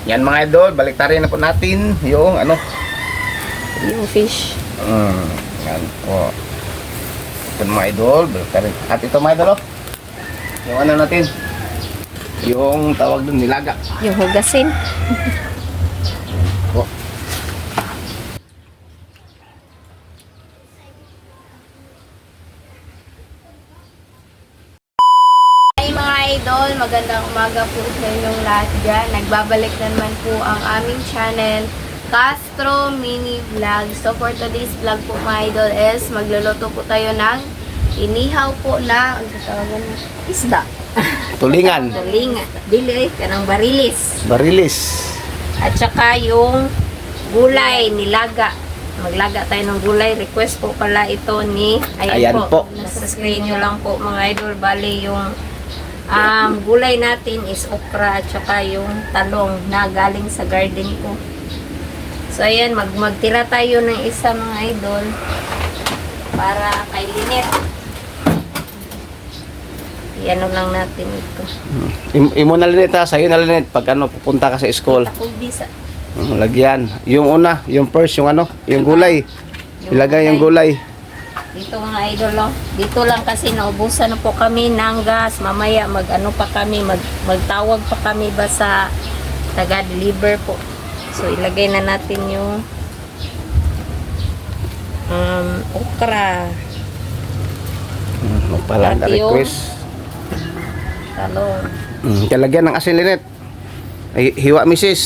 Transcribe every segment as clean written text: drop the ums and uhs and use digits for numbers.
Yan mga idol, baliktarin na po natin yung ano, Yung fish. yan po. Ito mga idol, baliktarin. At ito mga idol, oh, yung ano natin, yung tawag dun, nilaga. Yung hugasin. Po. Hi mga idol, magandang umaga po sa inyong lahat dyan. Nagbabalik na naman po ang aming channel, Castro Mini Vlog. So for today's vlog po mga idol is magluluto po tayo ng inihaw po na, ang tatawagan mo, isda. Tulingan, Tulingan. Dili, kanang barilis. barilis. At saka yung gulay, nilaga. Maglaga tayo ng gulay. Request po pala ito ni... Ayan po. Nasa screen nyo lang po mga idol. Bali yung gulay natin is okra at saka yung talong na galing sa garden ko. So ayan, magtira tayo ng isa mga idol para kay Linet. Iano lang natin ito. Imo na linit ha, sa'yo na linit pag ano, pupunta ka sa school. Takog bisa. Lagyan. Yung una, yung first, yung ano, yung gulay. Ilagay yung gulay. Dito mga idol, oh. Dito lang kasi naubusan na po kami ng gas. Mamaya mag-ano pa kami, magtawag pa kami ba sa taga-deliver po. So ilagay na natin yung okra, Magpala na At yung- request. talong. Kalagyan ng asin linit. Ay, hiwa misis.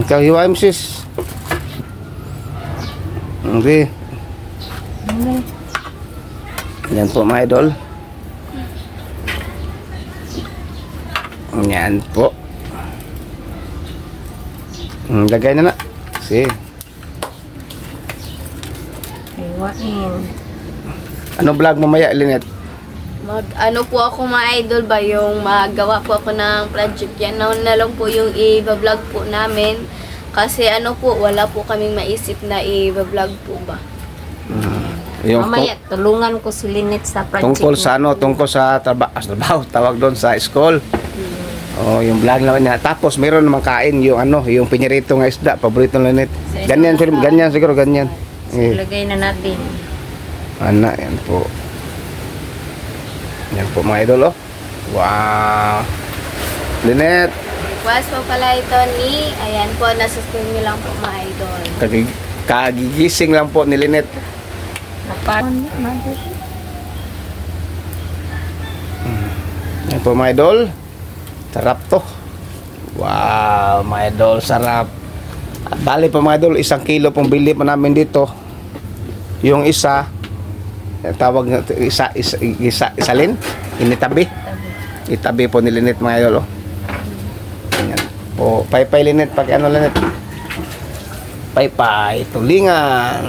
Hiwa misis. Okay. Yan po mga idol. Yan po. Lagay na na. Sige. Iwain. Ano vlog mamaya linit? Ano po ako mga idol ba yung magawa po ako ng project yan na lang po yung i-vlog po namin kasi ano po wala po kaming maisip na i-vlog po ba. Yung Mamaya tulungan ko si Linet sa project. tungkol sa ano, tungkol sa trabaho, tawag doon sa school. Oh, yung vlog naman niya. Tapos mayroon namang kain yung ano, yung pinirito ng isda, paborito ng Linit. Ganyan siguro ganyan. Ilagay na natin. Ana, yan po. Yan po mga idol, oh. Wow. Linet, Request po pala ito ni, ayan po, nasa screen nyo lang po mga idol. kagigising lang po ni Linet. Yan po mga idol. Sarap to. Wow, mga idol, sarap. Bali po mga idol, 1 kilo pong bili po namin dito. Yung isa, tawag na isalin, initabi. Itabi po ni Linet mga idol, oh. Yan po, paypay Linet, pag ano Linet. Paypay, tulingan.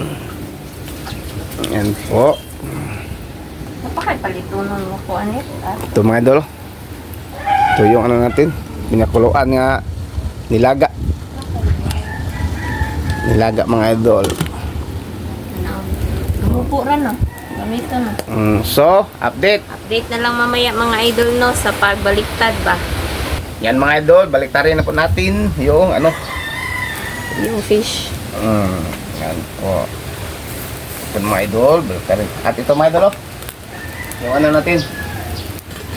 Yan po. Napakipalito nung ko anit. Ito mga idol, oh. Ito yung ano natin, pinakuluan nga nilaga. Nilaga mga idol. Umupo rin no. Gamito no. So, update. Update na lang mamaya mga idol no sa pagbaliktad ba. Yan mga idol, baliktarin na po natin yung ano. Yung fish. Yan po. Ito mga idol, baliktarin. At ito mga idol, oh. Yung ano natin,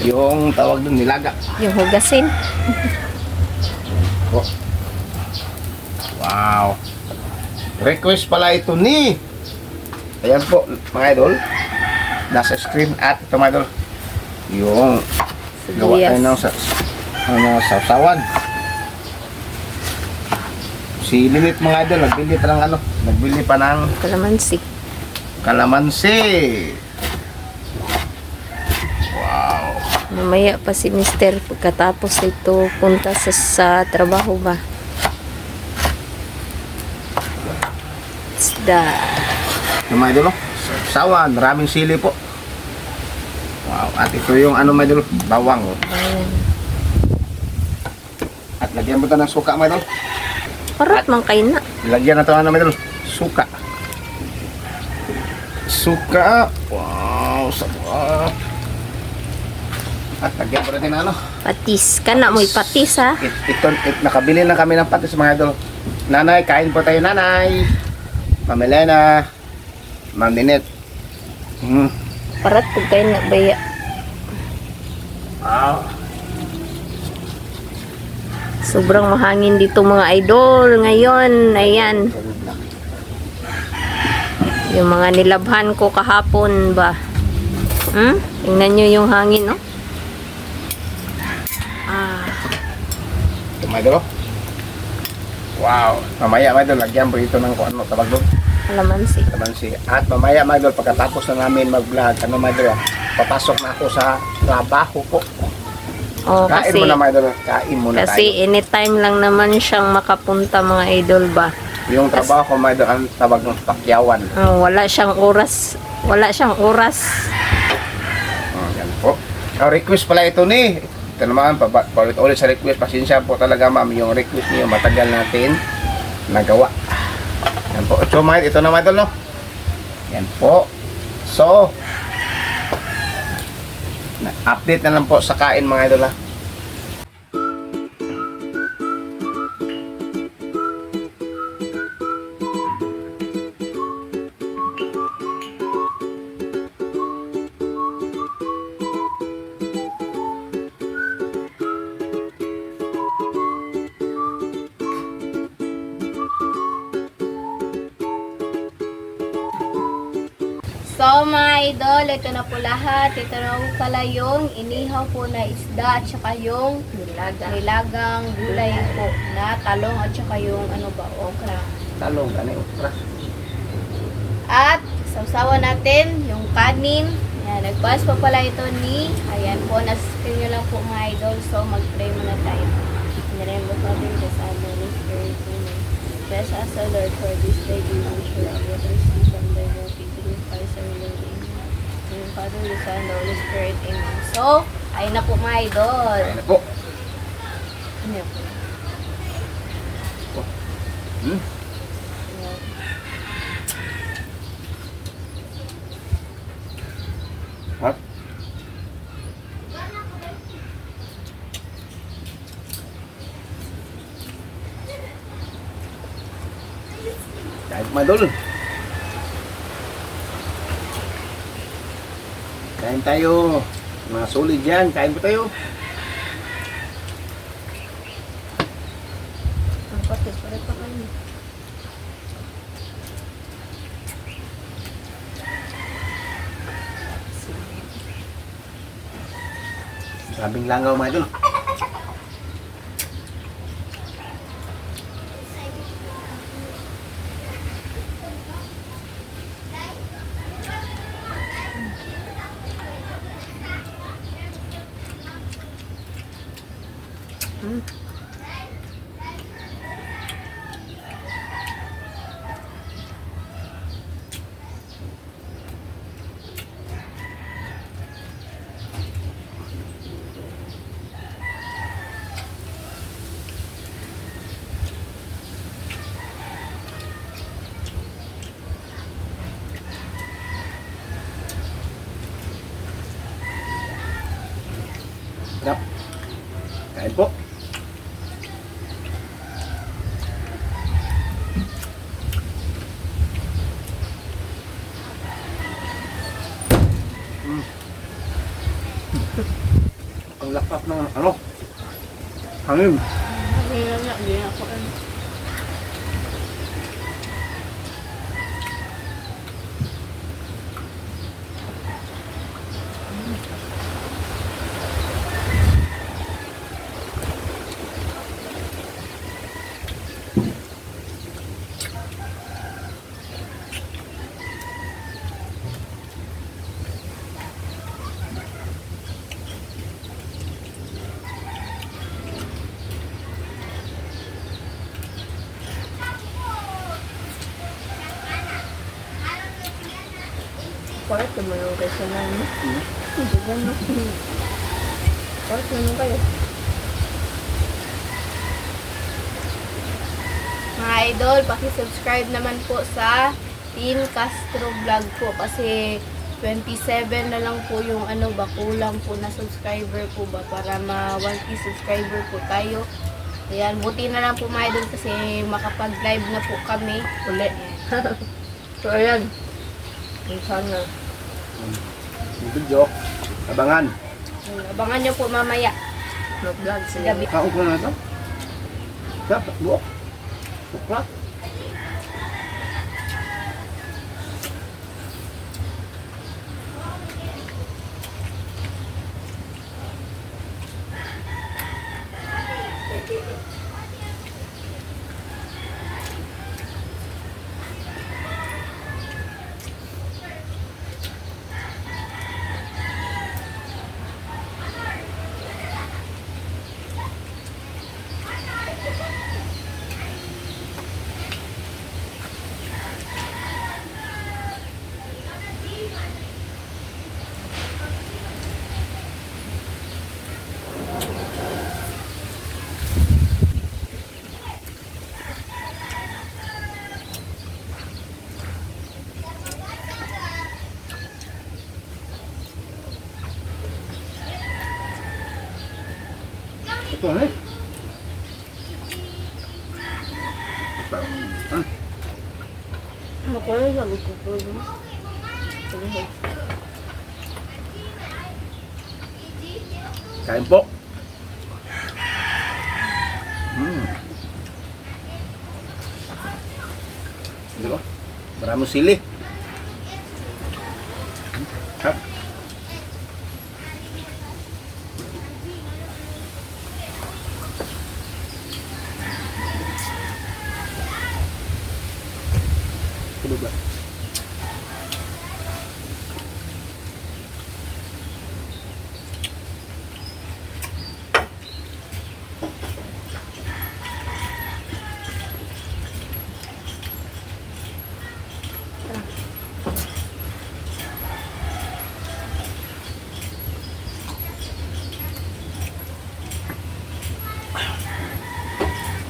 yung tawag dun, nilaga. Yung hugasin. Po. Wow. Request pala ito ni. Ayan po mga idol. Nasa screen at ito mga idol. Yung gawa tayo ng sausawan. Si Lilit mga idol, nagbili pa ng Kalamansi. kalamansi. Wow. Mamaya pa si Mister pagkatapos ito punta sa trabaho ba. Isda. Yung mga idol, sausawan, maraming sili po. Wow, at ito yung ano mga idol, bawang. Oh. Ayan. At lagyan mo ito ng suka mga idol. Parat man kayo na. Lagyan na ito mga idol, suka. Suka. Wow, sarap. At lagyan ko natin ano. Patis. Kana mo'y patis ha. Nakabili na kami ng patis mga idol. Nanay, kain po tayo nanay. Ma'am Elena. Ma'am Ninette. Parat pag kayo na baya. Wow. Sobrang mahangin dito mga idol. Ngayon, ayan. Yung mga nilabhan ko kahapon ba. Tingnan nyo yung hangin, no? Ito mga idol. Wow. Mamaya mga idol, lagyan po ito ng kung ano tawag doon. Alamansi. Alamansi. At mamaya mga idol, pagkatapos na namin mag-vlog, ano mga idol, papasok na ako sa trabaho ko. Oh, Kain kasi, muna mga idol. Kain muna tayo. kasi anytime lang naman siyang makapunta mga idol ba. Yung trabaho ko mga idol, ang tawag ng pakyawan. Wala siyang oras. Wala siyang oras. Yan po. Request pala ito ni. Ito naman, paulit-ulit sa request. Pasensya po talaga ma'am, yung request niyo matagal natin nagawa. Yan po. So mga ito na mga idol, no? Yan po. So, update na lang po sa kain mga idol, ha? So mga idol, ito na po lahat. Ito na po pala yung inihaw po na isda at saka yung nilagang gulay po na talong at saka yung ano ba, okra. Talong, ganun, okra. At sausawan natin yung kanin. Ayan, nagpas pa pala ito ni, ayan po, nasispin nyo lang po mga idol. So mag-pray muna tayo. In the name of the Father, the Son, and the Holy Spirit, amen. Bless us, O Lord, for this day we will share our receive from thy will be glorified sa Lord, amen. In the Father, the Son, and the Holy Spirit, amen. So, ayun na po mga idol. Ayun na po. Ayun na po. Hmm. Ayan. Ha? Kain mga idol. Kain tayo. Mga solid yan. Kain po tayo. Ang patis, palit pa kayo. Grabing langaw mga idol. Sarap. Kain po. Ang lakas ng ano? Hangin. Hindi na nga, hindi na ako. Palit naman yung kasi na ano. Hindi gano'n. Palit naman kayo. Mga idol, paki-subscribe naman po sa Team Castro Vlog po kasi 27 na lang po yung ano ba, kulang po na subscriber po ba para ma 1K subscriber po tayo. Ayan, buti na lang po mga idol kasi makapag-live na po kami uli. So ayan, sana Yung video, abangan. abangan nyo po mamaya na vlog sa gabi. Kaon ko na ito. Dapat, buok. Buklat. Ito na eh. Makuha sabi ko po yun. Kain po. Di ba? Maraming sili. Hap. Tulog ba?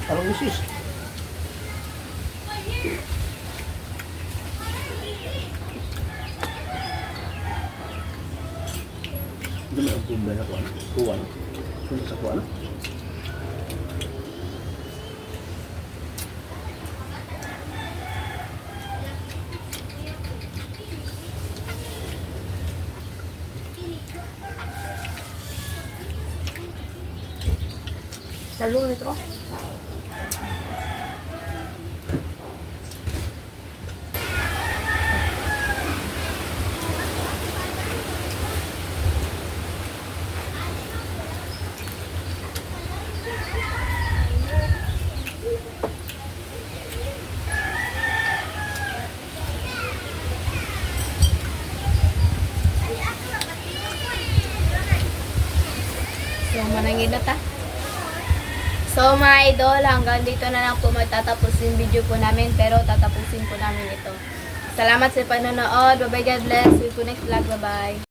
Parang usis. Hindi mo ang kumba na kuwan. Kuwan. Kung sa kuwan. Talong nito. So, manangin na ta. So, mga idol, hanggang dito na lang po magtatapos yung video po namin, pero tatapusin po namin ito. Salamat sa panonood. Bye-bye, God bless. See you next vlog. Bye-bye.